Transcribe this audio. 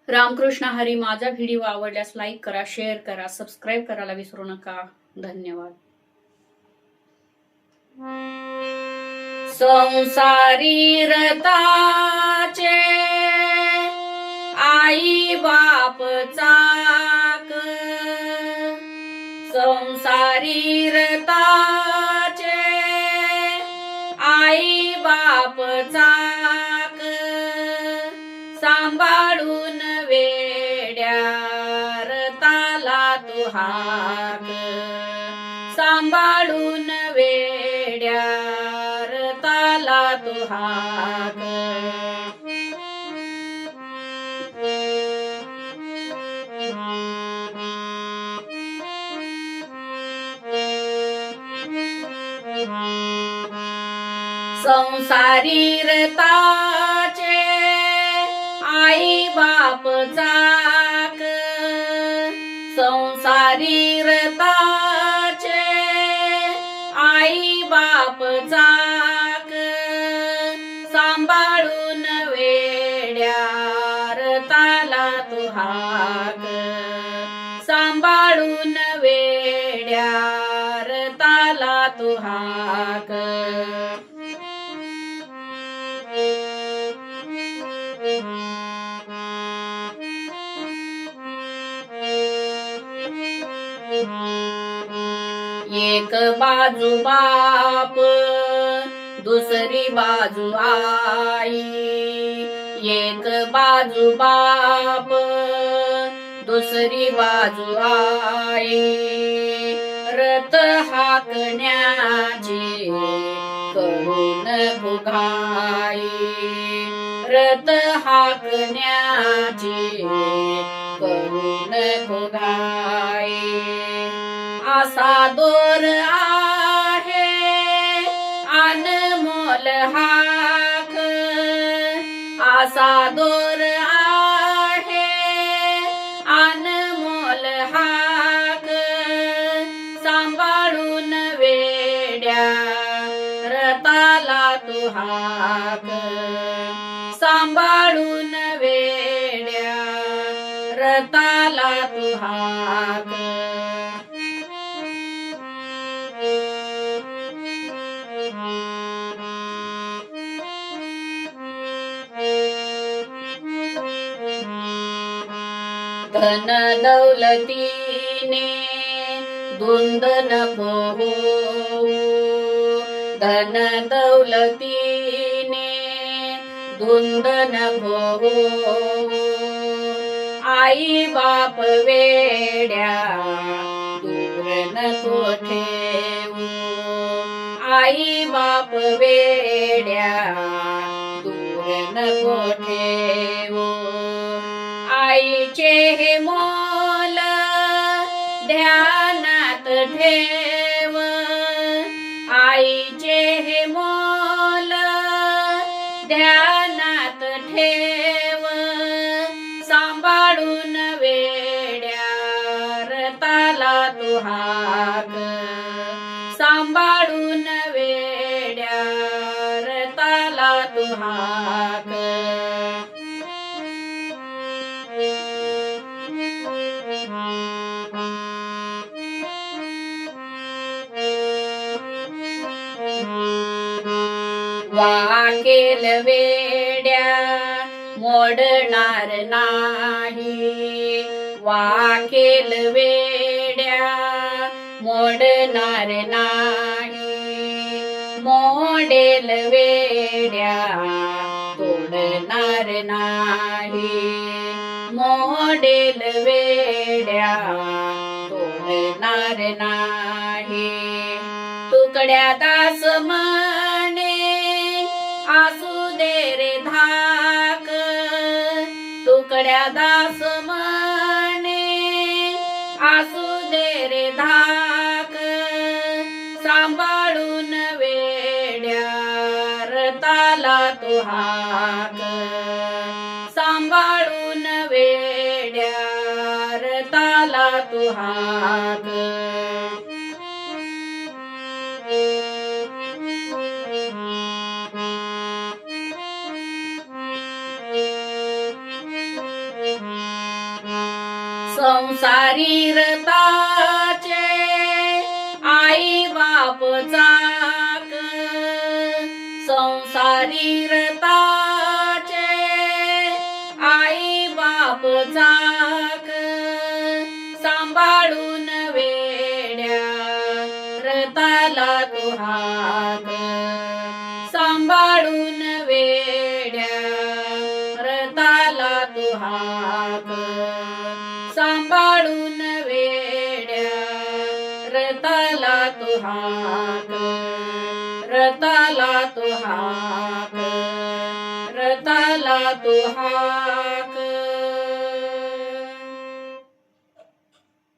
रामकृष्ण हरी. माझा व्हिडिओ आवडल्यास लाईक करा, शेअर करा, सबस्क्राईब करायला विसरू नका. धन्यवाद. संसारी रताचे आई बाप चाक, संसारी रताचे आई बाप चाक, सांभाळून वेड्या रताला तू हाक, सांभाळून वेड्या रताला तू हाक. संसारी रताचे आई बाप चाक, संसारी रताचे आई बाप चाक, सांभाळून वेड्या रताला तू हाक, सांभाळून वेड्या रताला तू हाक. एक बाजू बाप दुसरी बाजू आई, एक बाजू बाप दुसरी बाजू आई, रथ हाकण्याची करून घाई, रथ हाकण्याची करून घाई. असा दोर आहे अनमोल हाक, असा दोर आहे अनमोल हाक, सांभाळून वेड्या रताला तू हाक, सांभाळून वेड्या रताला तू हाक. धन दौलतीने धुंद नको होऊ, धन दौलतीने धुंद नको होऊ, आई बाप वेड्या दूर नको ठेवू, आई बाप वेड्या दूर नको ठेवू. आईचे हे मोल ध्यानात ठेव, आईचे हे मोल ध्यानात ठेव, सांभाळून वेड्या रताला तू हाक, सांभाळून वेड्या रताला तू हाक. वाकेल वेड्या मोडणार नाही, वाकेल वेड्या मोडणार नाही, मोडेल वेड्या तोडणार नाही, मोडेल वेड्या तोडणार नाही. तुकड्या दास म्हणे असू दे रे धाक, तुकड्या दास म्हणे असू दे रे धाक, सांभाळून वेड्या रताला तू हाक, सांभाळून वेड्या रताला तू हाक. संसारी रताचे आई बाप चाक, संसारी रताचे आई बाप चाक, सांभाळून वेड्या रताला तो हाक, सांभाळून वेड्या रताला तो हाक, सांभाळून वेड्या रताला तो हाक, रताला तो हाक, रताला तो हाक.